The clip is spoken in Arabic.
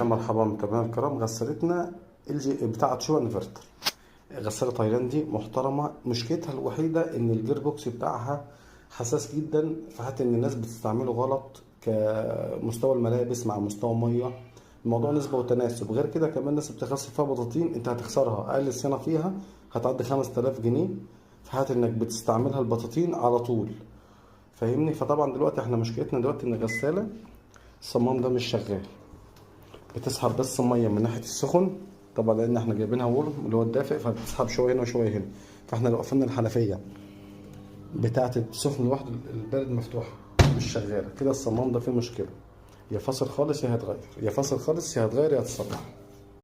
يا مرحبا متابعينا الكرام. غسالتنا LG بتاعة شو انفرتر، غسالة تايلاندي محترمة. مشكلتها الوحيدة ان الجير بوكس بتاعها حساس جدا، فحتى ان الناس بتستعمله غلط كمستوى الملابس مع مستوى مية. الموضوع نسبة وتناسب. غير كده كمان الناس بتغسل فيها بطاطين، انت هتخسرها. اقل صيانة فيها هتعدي 5000 جنيه في حالة انك بتستعملها البطاطين على طول، فاهمني؟ فطبعا دلوقتي احنا مشكلتنا دلوقتي ان الغسالة الصمام ده مش شغال، بتسحب بس ميه من ناحيه السخن طبعا، لان احنا جايبينها ورم اللي هو الدافئ، فبتسحب شويه هنا وشويه هنا. فاحنا لو قفلنا الحنفيه بتاعه السخن لوحده البارد مفتوحه مش شغاله كده، الصمام ده فيه مشكله. يا فاصل خالص يا هيتغير، يا فاصل خالص يا هيتغير يا هتصلح.